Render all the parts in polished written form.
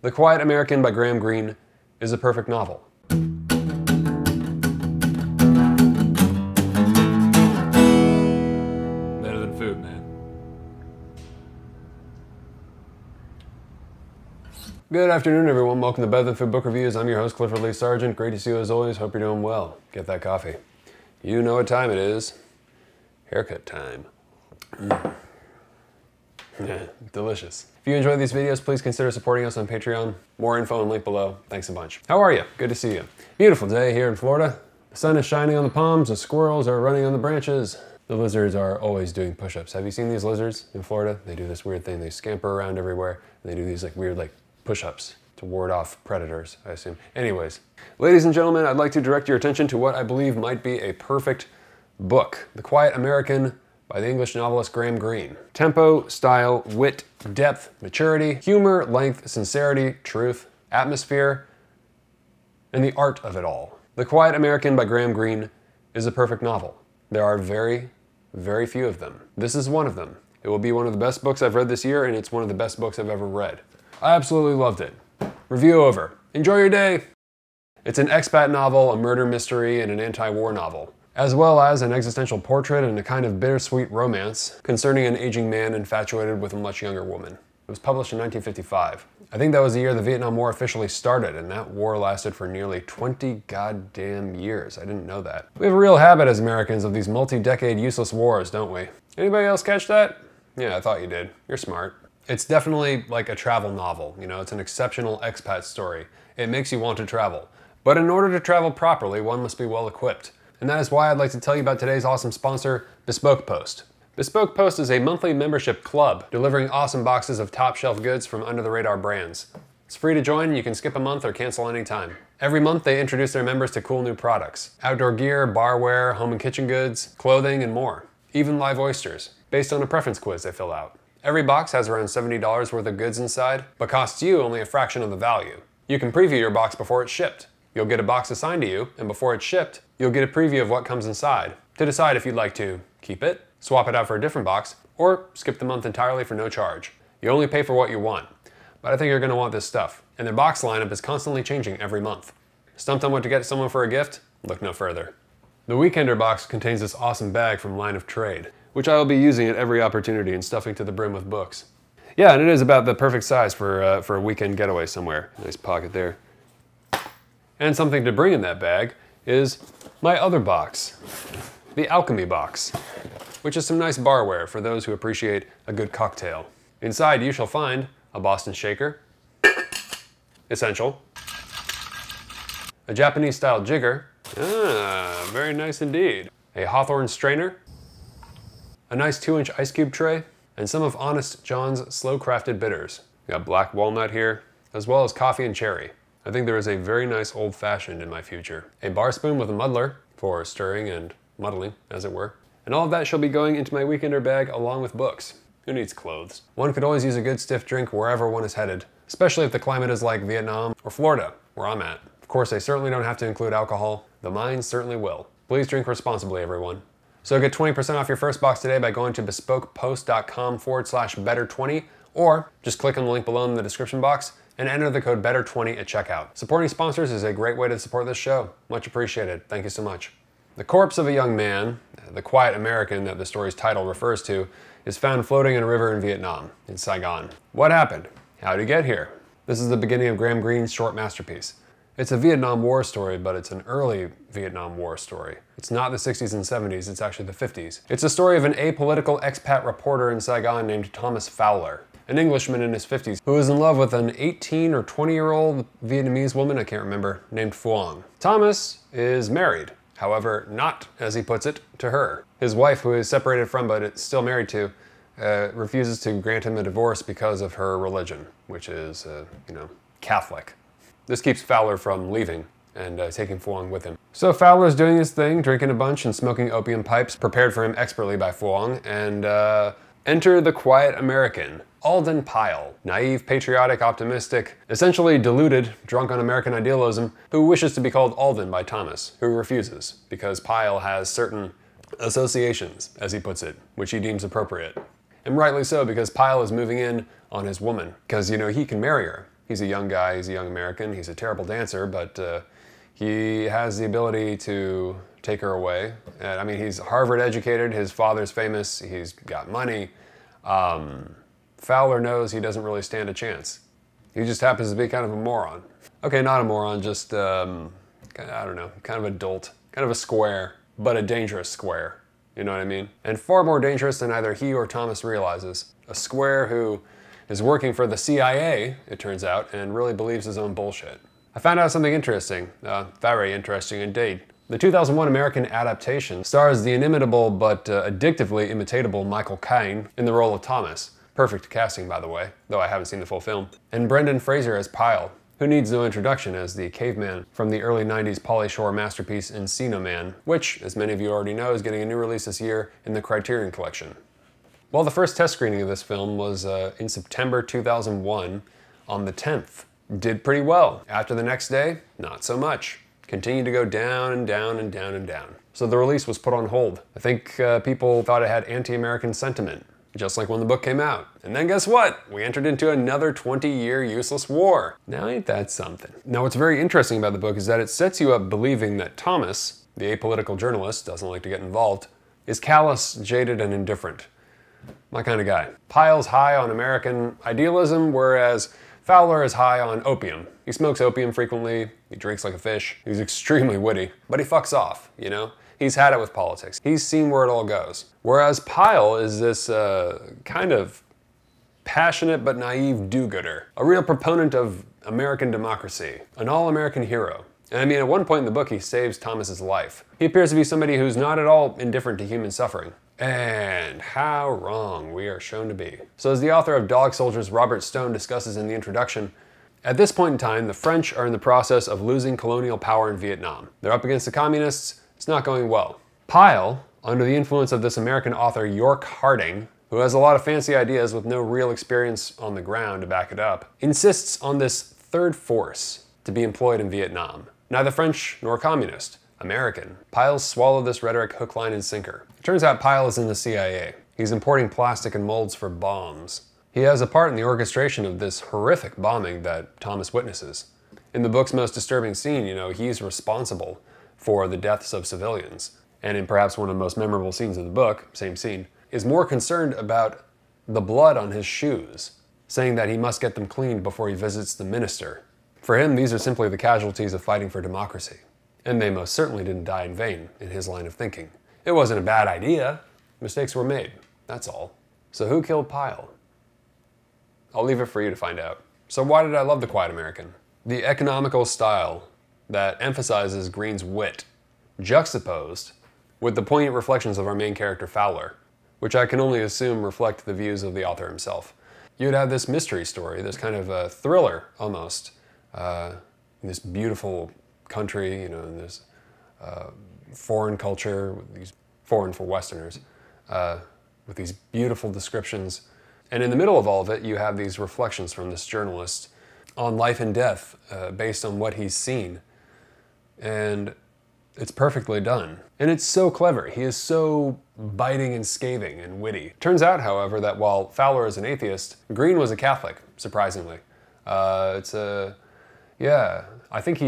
The Quiet American by Greene is a perfect novel. Better than food, man. Good afternoon, everyone. Welcome to Better Than Food Book Reviews. I'm your host, Clifford Lee Sargent. Great to see you as always. Hope you're doing well. Get that coffee. You know what time it is. Haircut time. Delicious. If you enjoy these videos, please consider supporting us on Patreon. More info and link below. Thanks a bunch. How are you? Good to see you. Beautiful day here in Florida. The sun is shining on the palms, the squirrels are running on the branches. The lizards are always doing push-ups. Have you seen these lizards in Florida? They do this weird thing. They scamper around everywhere, and they do these weird push-ups to ward off predators, I assume. Anyways, ladies and gentlemen, I'd like to direct your attention to what I believe might be a perfect book. The Quiet American by the English novelist Greene. Tempo, style, wit, depth, maturity, humor, length, sincerity, truth, atmosphere, and the art of it all. The Quiet American by Greene is a perfect novel. There are very, very few of them. This is one of them. It will be one of the best books I've read this year, and it's one of the best books I've ever read. I absolutely loved it. Review over. Enjoy your day. It's an expat novel, a murder mystery, and an anti-war novel, as well as an existential portrait and a kind of bittersweet romance concerning an aging man infatuated with a much younger woman. It was published in 1955. I think that was the year the Vietnam War officially started, and that war lasted for nearly 20 goddamn years. I didn't know that. We have a real habit as Americans of these multi-decade useless wars, don't we? Anybody else catch that? Yeah, I thought you did. You're smart. It's definitely like a travel novel, you know, it's an exceptional expat story. It makes you want to travel. But in order to travel properly, one must be well equipped. And that is why I'd like to tell you about today's awesome sponsor, Bespoke Post. Bespoke Post is a monthly membership club delivering awesome boxes of top shelf goods from under-the-radar brands. It's free to join, you can skip a month or cancel anytime. Every month they introduce their members to cool new products. Outdoor gear, barware, home and kitchen goods, clothing, and more. Even live oysters, based on a preference quiz they fill out. Every box has around $70 worth of goods inside, but costs you only a fraction of the value. You can preview your box before it's shipped. You'll get a box assigned to you, and before it's shipped, you'll get a preview of what comes inside to decide if you'd like to keep it, swap it out for a different box, or skip the month entirely for no charge. You only pay for what you want, but I think you're going to want this stuff, and their box lineup is constantly changing every month. Stumped on what to get someone for a gift? Look no further. The Weekender box contains this awesome bag from Line of Trade, which I will be using at every opportunity and stuffing to the brim with books. Yeah, and it is about the perfect size for a weekend getaway somewhere. Nice pocket there. And something to bring in that bag is my other box, the Alchemy box, which is some nice barware for those who appreciate a good cocktail. Inside you shall find a Boston shaker, essential, a Japanese-style jigger, very nice indeed, a Hawthorne strainer, a nice 2-inch ice cube tray, and some of Honest John's slow-crafted bitters. We got black walnut here, as well as coffee and cherry. I think there is a very nice old-fashioned in my future. A bar spoon with a muddler for stirring and muddling, as it were. And all of that shall be going into my Weekender bag along with books. Who needs clothes? One could always use a good stiff drink wherever one is headed, especially if the climate is like Vietnam or Florida, where I'm at. Of course, they certainly don't have to include alcohol. The mine certainly will. Please drink responsibly, everyone. So get 20% off your first box today by going to bespokepost.com/better20, or just click on the link below in the description box and enter the code BETTER20 at checkout. Supporting sponsors is a great way to support this show. Much appreciated. Thank you so much. The corpse of a young man, the Quiet American that the story's title refers to, is found floating in a river in Vietnam, in Saigon. What happened? How did he get here? This is the beginning of Greene's short masterpiece. It's a Vietnam War story, but it's an early Vietnam War story. It's not the 60s and 70s, it's actually the 50s. It's a story of an apolitical expat reporter in Saigon named Thomas Fowler, an Englishman in his 50s who is in love with an 18 or 20-year-old Vietnamese woman, I can't remember, named Phuong. Thomas is married, however, not, as he puts it, to her. His wife, who is separated from but is still married to, refuses to grant him a divorce because of her religion, which is, Catholic. This keeps Fowler from leaving and taking Phuong with him. So Fowler's doing his thing, drinking a bunch and smoking opium pipes prepared for him expertly by Phuong, and enter the Quiet American, Alden Pyle, naive, patriotic, optimistic, essentially deluded, drunk on American idealism, who wishes to be called Alden by Thomas, who refuses, because Pyle has certain associations, as he puts it, which he deems appropriate. And rightly so, because Pyle is moving in on his woman, because, he can marry her. He's a young guy, he's a young American, he's a terrible dancer, but he has the ability to take her away. And I mean, he's Harvard educated, his father's famous, he's got money. Fowler knows he doesn't really stand a chance. He just happens to be kind of a moron. Okay, not a moron, just, I don't know, kind of a dolt, kind of a square, but a dangerous square. You know what I mean? And far more dangerous than either he or Thomas realizes. A square who is working for the CIA, it turns out, and really believes his own bullshit. I found out something interesting, very interesting indeed. The 2001 American adaptation stars the inimitable but addictively imitatable Michael Caine in the role of Thomas. Perfect casting, by the way, though I haven't seen the full film. And Brendan Fraser as Pyle, who needs no introduction as the caveman from the early 90s Pauly Shore masterpiece Encino Man, which, as many of you already know, is getting a new release this year in the Criterion Collection. Well, the first test screening of this film was in September 2001 on the 10th. Did pretty well. After the next day, not so much. Continued to go down and down and down and down. So the release was put on hold. I think people thought it had anti-American sentiment, just like when the book came out. And then guess what? We entered into another 20-year useless war. Now ain't that something? Now what's very interesting about the book is that it sets you up believing that Thomas, the apolitical journalist, doesn't like to get involved, is callous, jaded, and indifferent. My kind of guy. Pyle's high on American idealism, whereas Fowler is high on opium. He smokes opium frequently, he drinks like a fish, he's extremely witty, but he fucks off, you know? He's had it with politics. He's seen where it all goes. Whereas Pyle is this kind of passionate but naive do-gooder, a real proponent of American democracy, an all-American hero. And I mean, at one point in the book, he saves Thomas's life. He appears to be somebody who's not at all indifferent to human suffering. And how wrong we are shown to be. So as the author of Dog Soldiers, Robert Stone, discusses in the introduction, at this point in time, the French are in the process of losing colonial power in Vietnam. They're up against the communists. It's not going well. Pyle, under the influence of this American author York Harding, who has a lot of fancy ideas with no real experience on the ground to back it up, insists on this third force to be employed in Vietnam. Neither French nor communist. American. Pyle's swallowed this rhetoric hook, line, and sinker. It turns out Pyle is in the CIA. He's importing plastic and molds for bombs. He has a part in the orchestration of this horrific bombing that Thomas witnesses. In the book's most disturbing scene, you know, he's responsible for the deaths of civilians. And in perhaps one of the most memorable scenes of the book, same scene, is more concerned about the blood on his shoes, saying that he must get them cleaned before he visits the minister. For him, these are simply the casualties of fighting for democracy. And they most certainly didn't die in vain, in his line of thinking. It wasn't a bad idea. Mistakes were made, that's all. So who killed Pyle? I'll leave it for you to find out. So why did I love The Quiet American? The economical style that emphasizes Greene's wit, juxtaposed with the poignant reflections of our main character Fowler, which I can only assume reflect the views of the author himself. You'd have this mystery story, this kind of a thriller almost, in this beautiful country, you know, in this foreign culture, with these foreign for Westerners, with these beautiful descriptions. And in the middle of all of it, you have these reflections from this journalist on life and death based on what he's seen. And it's perfectly done. And it's so clever. He is so biting and scathing and witty. Turns out, however, that while Fowler is an atheist, Greene was a Catholic, surprisingly. Yeah, I think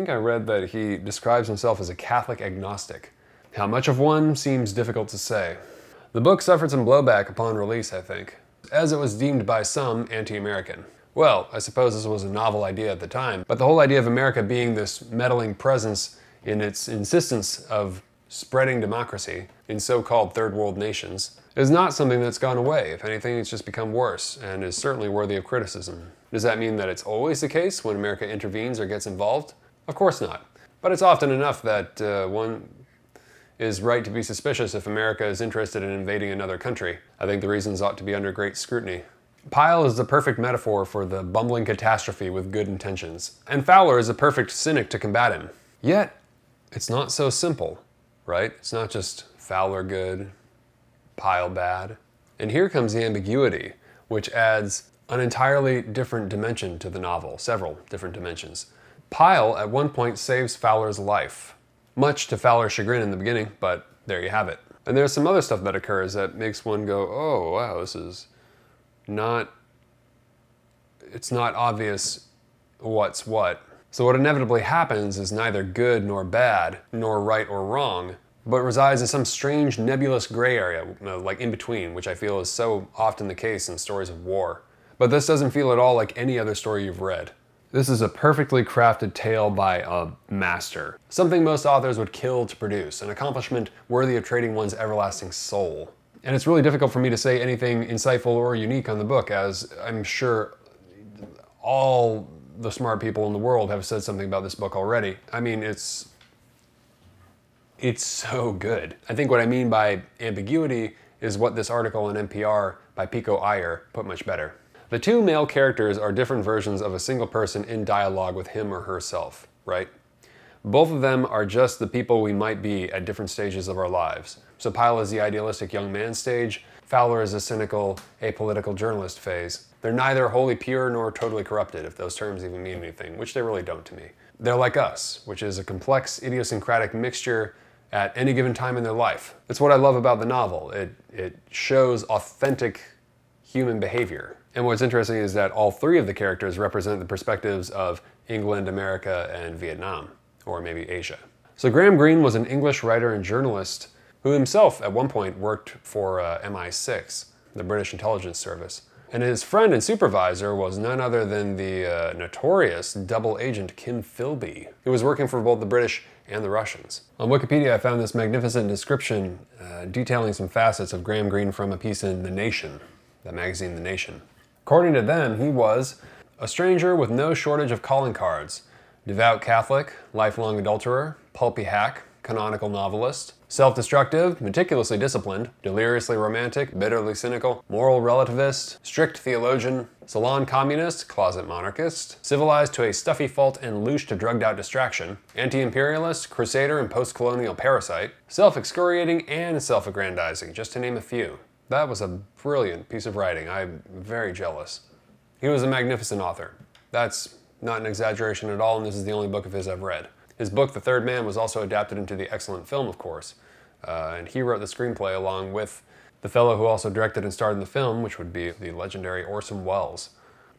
I read that he describes himself as a Catholic agnostic. How much of one seems difficult to say. The book suffered some blowback upon release, I think, as it was deemed by some anti-American. Well, I suppose this was a novel idea at the time, but the whole idea of America being this meddling presence in its insistence of spreading democracy in so-called third world nations is not something that's gone away. If anything, it's just become worse and is certainly worthy of criticism. Does that mean that it's always the case when America intervenes or gets involved? Of course not. But it's often enough that one is right to be suspicious if America is interested in invading another country. I think the reasons ought to be under great scrutiny. Pyle is the perfect metaphor for the bumbling catastrophe with good intentions, and Fowler is a perfect cynic to combat him. Yet, it's not so simple, right? It's not just Fowler good, Pyle bad. And here comes the ambiguity, which adds an entirely different dimension to the novel, several different dimensions. Pyle, at one point, saves Fowler's life. Much to Fowler's chagrin in the beginning, but there you have it. And there's some other stuff that occurs that makes one go, oh, wow, this is not... it's not obvious what's what. So what inevitably happens is neither good nor bad, nor right or wrong, but resides in some strange nebulous gray area, like in between, which I feel is so often the case in stories of war. But this doesn't feel at all like any other story you've read. This is a perfectly crafted tale by a master. Something most authors would kill to produce, an accomplishment worthy of trading one's everlasting soul. And it's really difficult for me to say anything insightful or unique on the book, as I'm sure all the smart people in the world have said something about this book already. I mean, it's so good. I think what I mean by ambiguity is what this article on NPR by Pico Iyer put much better. The two male characters are different versions of a single person in dialogue with him or herself, right? Both of them are just the people we might be at different stages of our lives. So Pyle is the idealistic young man stage, Fowler is a cynical, apolitical journalist phase. They're neither wholly pure nor totally corrupted, if those terms even mean anything, which they really don't to me. They're like us, which is a complex, idiosyncratic mixture at any given time in their life. That's what I love about the novel. It shows authentic human behavior. And what's interesting is that all three of the characters represent the perspectives of England, America, and Vietnam, or maybe Asia. So Graham Greene was an English writer and journalist who himself at one point worked for MI6, the British intelligence service. And his friend and supervisor was none other than the notorious double agent Kim Philby, who was working for both the British and the Russians. On Wikipedia, I found this magnificent description detailing some facets of Graham Greene from a piece in The Nation, the magazine The Nation. According to them, he was a stranger with no shortage of calling cards, devout Catholic, lifelong adulterer, pulpy hack, canonical novelist, self-destructive, meticulously disciplined, deliriously romantic, bitterly cynical, moral relativist, strict theologian, salon communist, closet monarchist, civilized to a stuffy fault and louche to drugged-out distraction, anti-imperialist, crusader and post-colonial parasite, self-excoriating and self-aggrandizing, just to name a few. That was a brilliant piece of writing. I'm very jealous. He was a magnificent author. That's not an exaggeration at all, and this is the only book of his I've read. His book, The Third Man, was also adapted into the excellent film, of course, and he wrote the screenplay along with the fellow who also directed and starred in the film, which would be the legendary Orson Welles.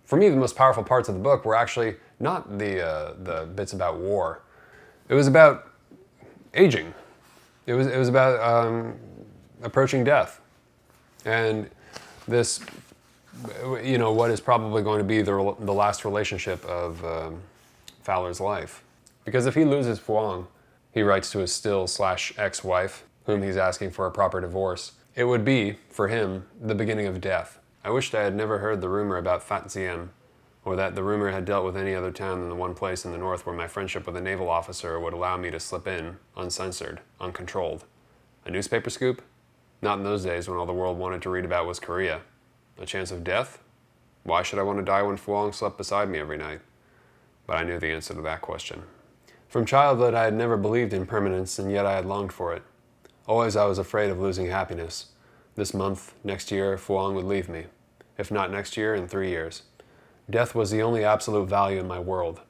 For me, the most powerful parts of the book were actually not the bits about war. It was about aging. It was about approaching death. And this, you know, what is probably going to be the last relationship of Fowler's life. Because if he loses Phuong, he writes to his still/ex-wife, whom he's asking for a proper divorce, it would be, for him, the beginning of death. I wished I had never heard the rumor about Phat Siem, or that the rumor had dealt with any other town than the one place in the north where my friendship with a naval officer would allow me to slip in, uncensored, uncontrolled. A newspaper scoop? Not in those days when all the world wanted to read about was Korea. A chance of death? Why should I want to die when Phuong slept beside me every night? But I knew the answer to that question. From childhood, I had never believed in permanence, and yet I had longed for it. Always I was afraid of losing happiness. This month, next year, Phuong would leave me. If not next year, in 3 years. Death was the only absolute value in my world.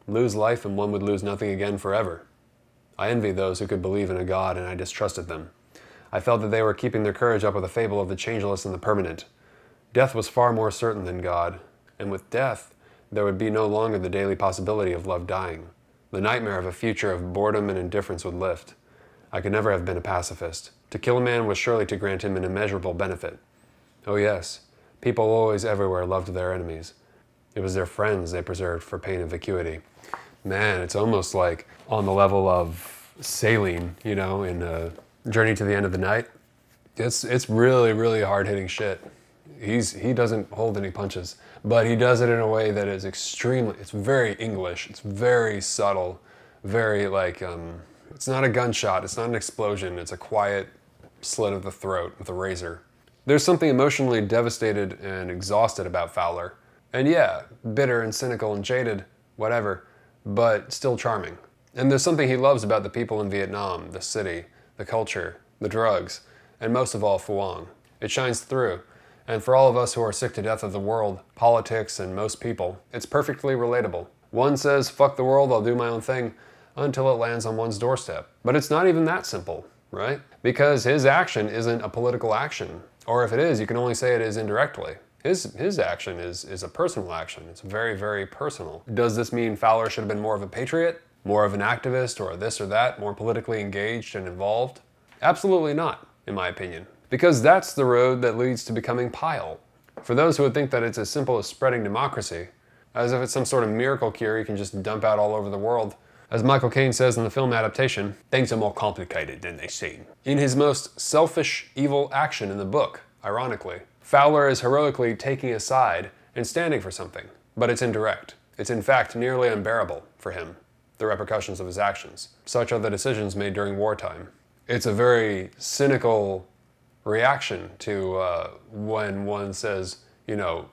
Lose life and one would lose nothing again forever. I envied those who could believe in a God, and I distrusted them. I felt that they were keeping their courage up with a fable of the changeless and the permanent. Death was far more certain than God, and with death, there would be no longer the daily possibility of love dying. The nightmare of a future of boredom and indifference would lift. I could never have been a pacifist. To kill a man was surely to grant him an immeasurable benefit. Oh yes, people always everywhere loved their enemies. It was their friends they preserved for pain and vacuity. Man, it's almost like on the level of saline, you know, in Journey to the End of the Night. It's really, really hard-hitting shit. He doesn't hold any punches, but he does it in a way that is it's very English, it's very subtle, very like, it's not a gunshot, it's not an explosion, it's a quiet slit of the throat with a razor. There's something emotionally devastated and exhausted about Fowler. And yeah, bitter and cynical and jaded, whatever, but still charming. And there's something he loves about the people in Vietnam, the city, the culture, the drugs, and most of all, Phuong. It shines through. And for all of us who are sick to death of the world, politics, and most people, it's perfectly relatable. One says, fuck the world, I'll do my own thing, until it lands on one's doorstep. But it's not even that simple, right? Because his action isn't a political action. Or if it is, you can only say it is indirectly. His action is a personal action. It's very, very personal. Does this mean Fowler should have been more of a patriot? More of an activist, or this or that? More politically engaged and involved? Absolutely not, in my opinion. Because that's the road that leads to becoming Pyle. For those who would think that it's as simple as spreading democracy, as if it's some sort of miracle cure you can just dump out all over the world, as Michael Caine says in the film adaptation, things are more complicated than they seem. In his most selfish, evil action in the book, ironically, Fowler is heroically taking a side and standing for something, but it's indirect. It's in fact nearly unbearable for him, the repercussions of his actions. Such are the decisions made during wartime. It's a very cynical reaction to when one says, you know,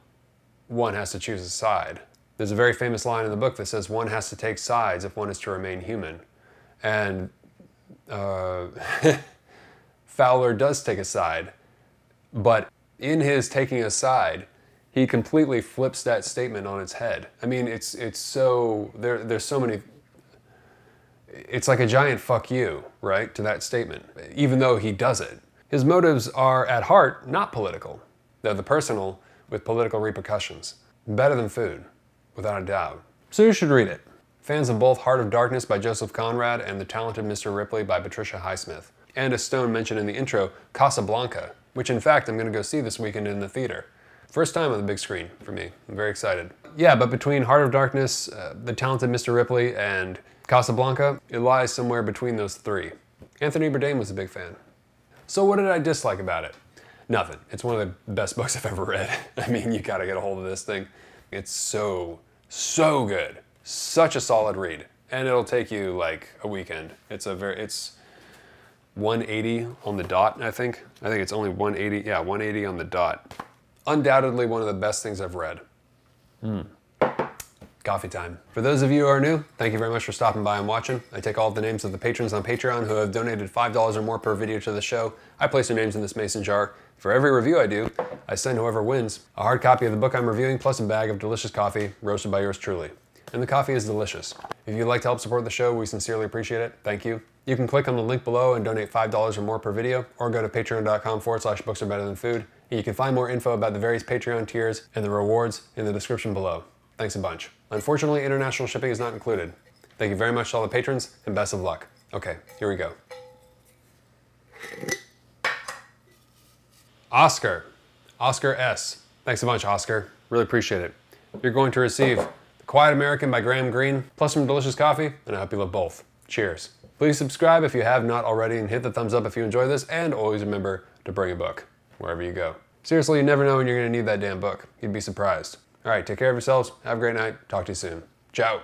one has to choose a side. There's a very famous line in the book that says one has to take sides if one is to remain human. And Fowler does take a side, but in his taking a side, he completely flips that statement on its head. I mean, it's so, there's so many, it's like a giant fuck you, right, to that statement, even though he does it. His motives are, at heart, not political. They're the personal with political repercussions. Better than food, without a doubt. So you should read it. Fans of both Heart of Darkness by Joseph Conrad and The Talented Mr. Ripley by Patricia Highsmith. And as Stone mentioned in the intro, Casablanca, which in fact I'm going to go see this weekend in the theater. First time on the big screen for me. I'm very excited. Yeah, but between Heart of Darkness, The Talented Mr. Ripley, and Casablanca, it lies somewhere between those three. Anthony Bourdain was a big fan. So what did I dislike about it? Nothing. It's one of the best books I've ever read. I mean, you gotta get a hold of this thing. It's so good. Such a solid read. And it'll take you like a weekend. It's 180 on the dot, I think. I think it's only 180, yeah, 180 on the dot. Undoubtedly one of the best things I've read. Coffee time. For those of you who are new, thank you very much for stopping by and watching. I take all of the names of the patrons on Patreon who have donated $5 or more per video to the show. I place their names in this mason jar. For every review I do, I send whoever wins a hard copy of the book I'm reviewing plus a bag of delicious coffee roasted by yours truly. And the coffee is delicious. If you'd like to help support the show, we sincerely appreciate it. Thank you. You can click on the link below and donate $5 or more per video, or go to patreon.com/books-are-better-than-food. And you can find more info about the various Patreon tiers and the rewards in the description below. Thanks a bunch. Unfortunately, international shipping is not included. Thank you very much to all the patrons, and best of luck. Okay, here we go. Oscar S. Thanks a bunch, Oscar. Really appreciate it. You're going to receive The Quiet American by Graham Greene, plus some delicious coffee, and I hope you love both. Cheers. Please subscribe if you have not already, and hit the thumbs up if you enjoy this, and always remember to bring a book wherever you go. Seriously, you never know when you're going to need that damn book. You'd be surprised. All right, take care of yourselves. Have a great night. Talk to you soon. Ciao.